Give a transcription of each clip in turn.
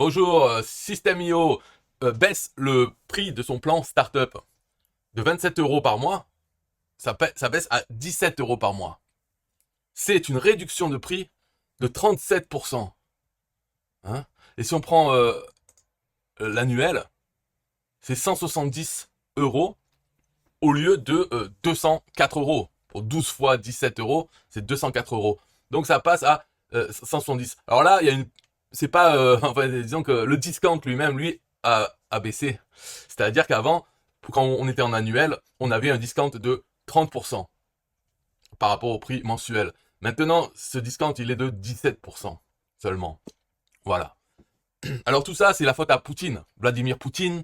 Bonjour, System.io baisse le prix de son plan startup de 27 euros par mois. Ça baisse à 17 euros par mois. C'est une réduction de prix de 37%. Hein. Et si on prend l'annuel, c'est 170 euros au lieu de 204 euros. Pour 12 fois 17 euros, c'est 204 euros. Donc ça passe à 170. Alors là, il y a une... C'est pas... enfin, disons que le discount lui-même, lui, a baissé. C'est-à-dire qu'avant, quand on était en annuel, on avait un discount de 30% par rapport au prix mensuel. Maintenant, ce discount, il est de 17% seulement. Voilà. Alors tout ça, c'est la faute à Poutine. Vladimir Poutine,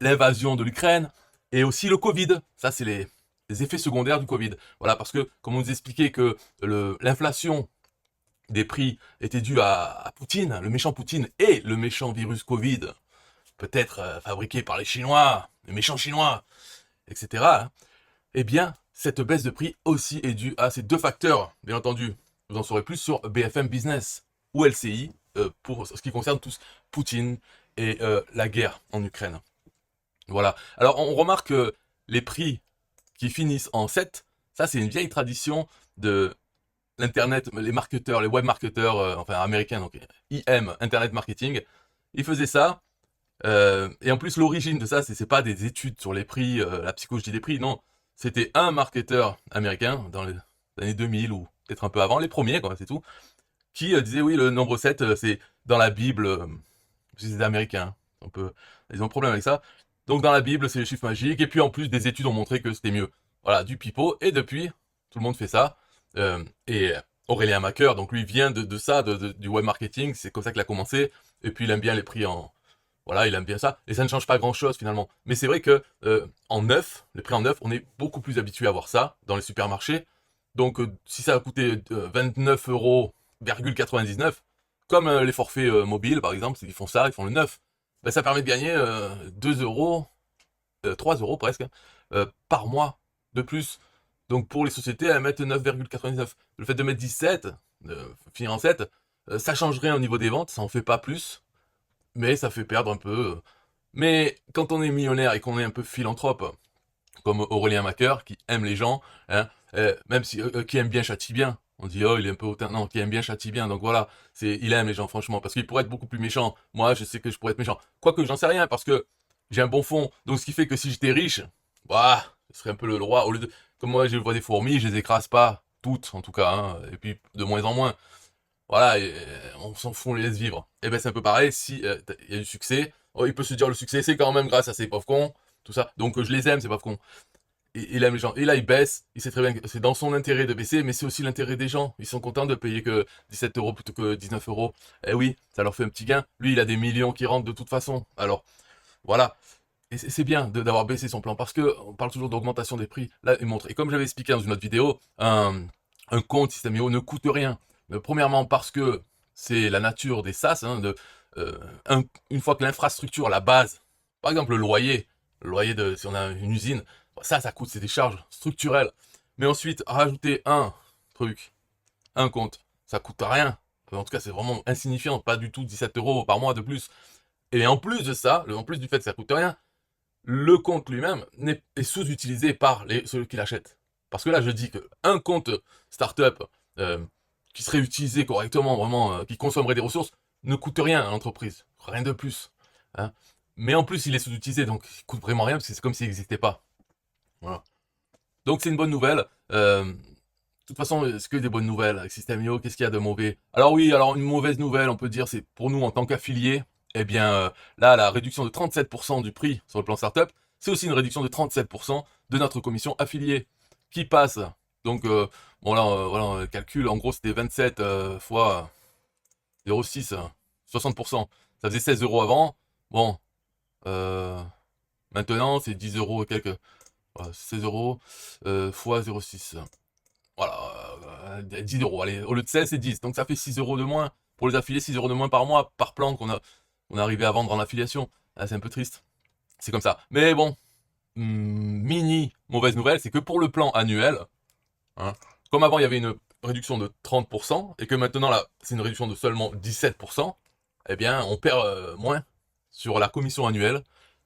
l'invasion de l'Ukraine, et aussi le Covid. Ça, c'est les effets secondaires du Covid. Voilà, parce que, comme on nous expliquait que l'inflation des prix était due à Poutine, le méchant Poutine, et le méchant virus Covid, peut-être fabriqué par les Chinois, les méchants Chinois, etc. Eh bien, cette baisse de prix aussi est due à ces deux facteurs, bien entendu. Vous en saurez plus sur BFM Business ou LCI, pour ce qui concerne tous Poutine et la guerre en Ukraine. Voilà. Alors, on remarque que les prix qui finissent en 7, ça c'est une vieille tradition de l'internet, les marketeurs, les web marketeurs, enfin américains, donc IM, Internet Marketing, ils faisaient ça. Et en plus, l'origine de ça, c'est pas des études sur les prix, la psychologie des prix, non. C'était un marketeur américain dans les années 2000 ou peut-être un peu avant, les premiers, quoi, c'est tout, qui disait oui, le nombre 7, c'est dans la Bible, c'est des Américains, ils ont un problème avec ça. Donc dans la Bible, c'est les chiffres magiques, et puis en plus, des études ont montré que c'était mieux. Voilà, du pipeau, et depuis, tout le monde fait ça. Et Aurélien Macker, donc lui vient de ça, du web marketing, c'est comme ça qu'il a commencé, et puis il aime bien les prix en... Voilà, il aime bien ça, et ça ne change pas grand-chose finalement. Mais c'est vrai que en neuf, les prix en neuf, on est beaucoup plus habitué à voir ça dans les supermarchés. Donc si ça a coûté 29 euros, 99, comme les forfaits mobiles par exemple, ils font ça, ils font le neuf, ben, ça permet de gagner 2 euros, 3 euros presque, par mois de plus. Donc pour les sociétés, elles mettent 9,99. Le fait de mettre 17, finir en 7, ça change rien au niveau des ventes, ça en fait pas plus, mais ça fait perdre un peu. Mais quand on est millionnaire et qu'on est un peu philanthrope, comme Aurélien Macker, qui aime les gens, hein, même si qui aime bien châtie bien. On dit oh il est un peu hautain, non, qui aime bien châtie bien. Donc voilà, il aime les gens franchement, parce qu'il pourrait être beaucoup plus méchant. Moi je sais que je pourrais être méchant, quoique j'en sais rien parce que j'ai un bon fond. Donc ce qui fait que si j'étais riche, bah ce serait un peu le roi. Au lieu de comme moi je vois des fourmis, je les écrase pas toutes en tout cas, hein, et puis de moins en moins. Voilà, et, on s'en fout, on les laisse vivre. Et ben c'est un peu pareil, si il y a du succès, oh, il peut se dire le succès c'est quand même grâce à ces pauvres cons, tout ça. Donc je les aime ces pauvres cons. Et il aime les gens. Et là il baisse, il sait très bien que c'est dans son intérêt de baisser, mais c'est aussi l'intérêt des gens. Ils sont contents de payer que 17 euros plutôt que 19 euros. Eh oui, ça leur fait un petit gain. Lui il a des millions qui rentrent de toute façon. Alors voilà. Et c'est bien d'avoir baissé son plan parce que on parle toujours d'augmentation des prix. Là, il montre. Et comme j'avais expliqué dans une autre vidéo, un compte System.io ne coûte rien. Premièrement parce que c'est la nature des SaaS, hein, une fois que l'infrastructure, la base, par exemple le loyer de si on a une usine, ça coûte, c'est des charges structurelles. Mais ensuite, rajouter un truc, un compte, ça coûte rien. En tout cas, c'est vraiment insignifiant, pas du tout 17 euros par mois de plus. Et en plus de ça, en plus du fait que ça coûte rien, le compte lui-même est sous-utilisé par ceux qui l'achètent. Parce que là, je dis qu'un compte startup qui serait utilisé correctement, vraiment, qui consommerait des ressources, ne coûte rien à l'entreprise. Rien de plus. Hein. Mais en plus, il est sous-utilisé, donc il coûte vraiment rien, parce que c'est comme s'il n'existait pas. Voilà. Donc c'est une bonne nouvelle. De toute façon, est-ce que des bonnes nouvelles avec System.io? Qu'est-ce qu'il y a de mauvais? Alors oui, alors une mauvaise nouvelle, on peut dire, c'est pour nous en tant qu'affiliés, eh bien là, la réduction de 37% du prix sur le plan startup, c'est aussi une réduction de 37% de notre commission affiliée qui passe. Donc bon là, voilà, on calcule, en gros c'était 27 fois 0,6, 60%. Ça faisait 16 euros avant. Bon, euh, maintenant c'est 10 euros et quelques. Voilà, 16 euros fois 0,6. Voilà, 10 euros. Allez, au lieu de 16, c'est 10. Donc ça fait 6 euros de moins. Pour les affiliés, 6 euros de moins par mois, par plan on est arrivé à vendre en affiliation. Ah, c'est un peu triste. C'est comme ça. Mais bon, mini mauvaise nouvelle, c'est que pour le plan annuel, hein, comme avant il y avait une réduction de 30%, et que maintenant là, c'est une réduction de seulement 17%, eh bien, on perd moins sur la commission annuelle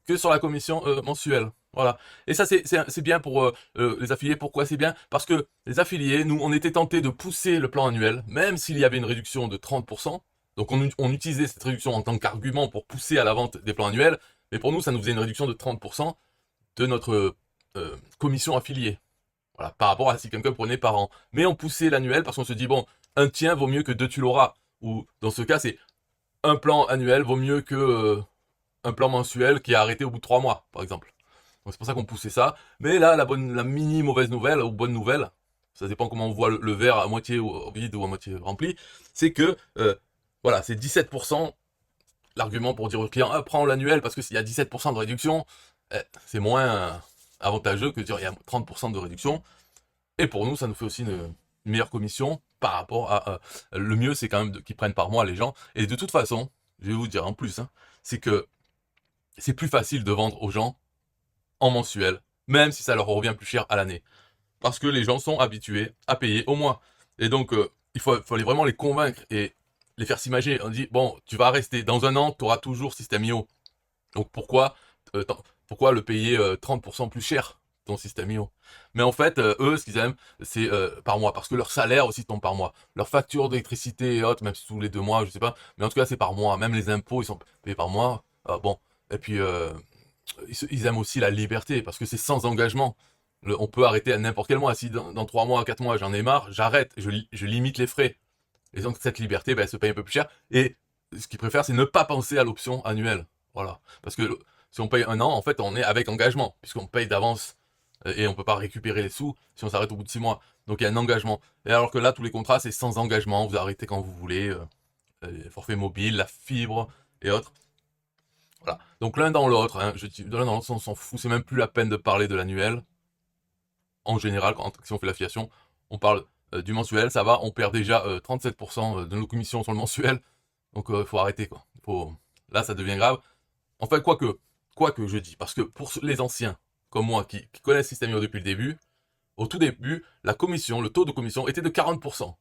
que sur la commission mensuelle. Voilà. Et ça, c'est bien pour les affiliés. Pourquoi c'est bien? Parce que les affiliés, nous, on était tentés de pousser le plan annuel, même s'il y avait une réduction de 30%. Donc, on utilisait cette réduction en tant qu'argument pour pousser à la vente des plans annuels. Mais pour nous, ça nous faisait une réduction de 30% de notre commission affiliée. Voilà, par rapport à si quelqu'un prenait par an. Mais on poussait l'annuel parce qu'on se dit, bon, un tien vaut mieux que deux tu l'auras. Ou dans ce cas, c'est un plan annuel vaut mieux que un plan mensuel qui est arrêté au bout de 3 mois, par exemple. Donc c'est pour ça qu'on poussait ça. Mais là, la mini mauvaise nouvelle, ou bonne nouvelle, ça dépend comment on voit le verre à moitié vide ou à moitié rempli, c'est que, voilà, c'est 17%. L'argument pour dire au client, ah, prends l'annuel parce que s'il y a 17% de réduction, c'est moins avantageux que de dire il y a 30% de réduction. Et pour nous, ça nous fait aussi une meilleure commission par rapport à... le mieux, c'est quand même qu'ils prennent par mois les gens. Et de toute façon, je vais vous dire en plus, hein, c'est que c'est plus facile de vendre aux gens en mensuel, même si ça leur revient plus cher à l'année. Parce que les gens sont habitués à payer au mois. Et donc, il fallait vraiment les convaincre et les faire s'imaginer. On dit, bon, tu vas rester, dans un an, tu auras toujours System.io. Donc euh, pourquoi le payer 30% plus cher, ton System.io? Mais en fait, eux, ce qu'ils aiment, c'est par mois. Parce que leur salaire aussi tombe par mois. Leur facture d'électricité et autres, même si tous les 2 mois, je sais pas. Mais en tout cas, c'est par mois. Même les impôts, ils sont payés par mois. Bon. Et puis, ils aiment aussi la liberté. Parce que c'est sans engagement. On peut arrêter à n'importe quel mois. Si dans 3 mois, 4 mois, j'en ai marre, j'arrête. Je limite les frais. Et donc, cette liberté, ben, elle se paye un peu plus cher. Et ce qu'ils préfèrent, c'est ne pas penser à l'option annuelle. Voilà. Parce que si on paye un an, en fait, on est avec engagement, puisqu'on paye d'avance et on peut pas récupérer les sous si on s'arrête au bout de 6 mois. Donc il y a un engagement. Et alors que là, tous les contrats, c'est sans engagement. Vous arrêtez quand vous voulez. Forfait mobile, la fibre et autres. Voilà. Donc l'un dans l'autre, hein, l'un dans l'autre, on s'en fout. C'est même plus la peine de parler de l'annuel. En général, si on fait l'affiliation, on parle du mensuel. Ça va, on perd déjà 37% de nos commissions sur le mensuel. Donc il faut arrêter quoi. Là, ça devient grave. Enfin, quoique je dis, parce que pour les anciens, comme moi, qui connaissent System.io depuis le début, au tout début, la commission, le taux de commission était de 40%.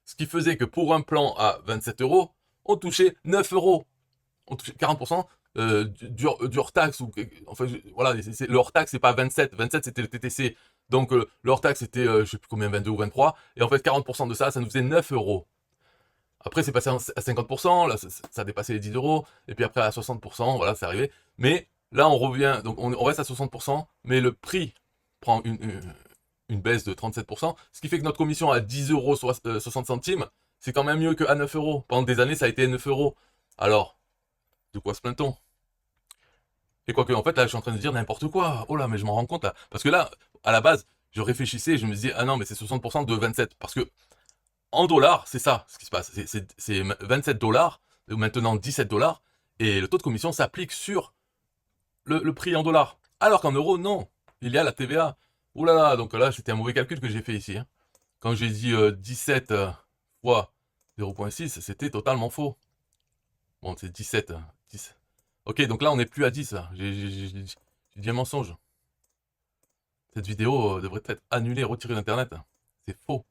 Ce qui faisait que pour un plan à 27 euros, on touchait 9 euros. On touchait 40% du hors-taxe. Enfin, voilà, le hors-taxe, c'est pas 27. 27, c'était le TTC. Donc, le hors-taxe, c'était, je sais plus combien, 22 ou 23. Et en fait, 40% de ça, ça nous faisait 9 euros. Après, c'est passé à 50%, là, ça a dépassé les 10 euros, et puis après à 60%, voilà, c'est arrivé. Mais là, on revient, donc on reste à 60%, mais le prix prend une baisse de 37%, ce qui fait que notre commission à 10 euros 60 centimes, c'est quand même mieux qu'à 9 euros. Pendant des années, ça a été 9 euros. Alors, de quoi se plaint-on? Et quoique, en fait, là, je suis en train de dire n'importe quoi. Oh là, mais je m'en rends compte, là. Parce que là, à la base, je réfléchissais, je me disais, ah non, mais c'est 60% de 27. Parce que en dollars, c'est ça ce qui se passe. C'est 27 dollars, ou maintenant 17 dollars, et le taux de commission s'applique sur le prix en dollars. Alors qu'en euros, non. Il y a la TVA. Ouh là là, donc là, c'était un mauvais calcul que j'ai fait ici, hein. Quand j'ai dit 17 fois 0,6, c'était totalement faux. Bon, c'est 17. 10. Ok, donc là, on n'est plus à 10, là. J'ai dit un mensonge. Cette vidéo devrait être annulée, retirée d'Internet. C'est faux.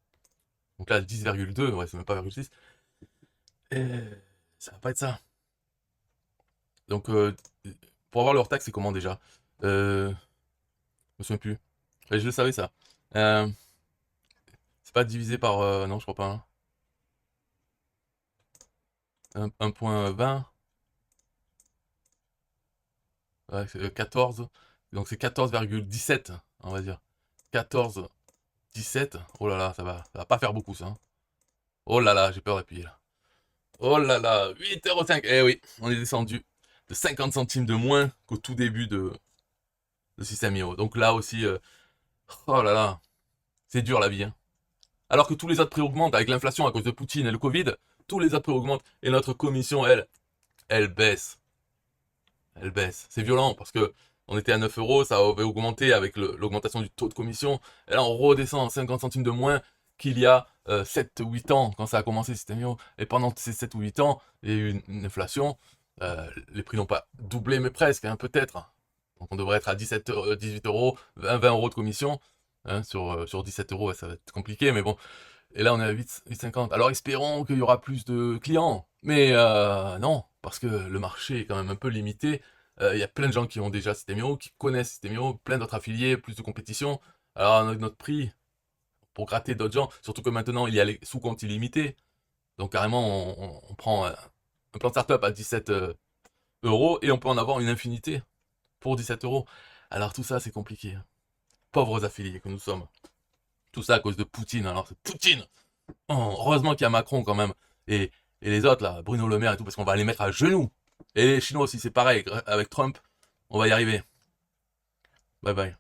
Donc là, 10,2, ouais, c'est même pas 0,6. Et ça va pas être ça. Donc, pour avoir leur taxe, c'est comment déjà? Je me souviens plus. Je le savais ça. Euh, c'est pas divisé par... non, je crois pas, hein. 1,20. Ouais, c'est 14. Donc c'est 14,17, on va dire. 14,17. Oh là là, ça va pas faire beaucoup ça, hein. Oh là là, j'ai peur d'appuyer là. Oh là là, 8,05 €. Eh oui, on est descendu de 50 centimes de moins qu'au tout début de System.io. Donc là aussi, oh là là, c'est dur la vie, hein. Alors que tous les autres prix augmentent avec l'inflation à cause de Poutine et le Covid, tous les autres prix augmentent et notre commission, elle baisse. Elle baisse. C'est violent parce que on était à 9 euros, ça avait augmenté avec l'augmentation du taux de commission. Et là, on redescend à 50 centimes de moins qu'il y a 7 ou 8 ans quand ça a commencé System.io. Et pendant ces 7 ou 8 ans, il y a eu une inflation. Les prix n'ont pas doublé, mais presque, hein, peut-être. Donc on devrait être à 17, 18 euros, 20 euros de commission. Hein, sur 17 euros, ça va être compliqué, mais bon. Et là, on est à 8,50. Alors espérons qu'il y aura plus de clients. Mais non, parce que le marché est quand même un peu limité. Il y a plein de gens qui ont déjà System.io, qui connaissent System.io, plein d'autres affiliés, plus de compétition. Alors avec notre prix, pour gratter d'autres gens, surtout que maintenant il y a les sous-comptes illimités. Donc carrément, on prend un plan de startup à 17 euros et on peut en avoir une infinité pour 17 euros. Alors tout ça, c'est compliqué. Pauvres affiliés que nous sommes. Tout ça à cause de Poutine. Alors c'est Poutine. Oh, heureusement qu'il y a Macron quand même. Et les autres là, Bruno Le Maire et tout, parce qu'on va les mettre à genoux. Et les Chinois aussi, c'est pareil. Avec Trump, on va y arriver. Bye bye.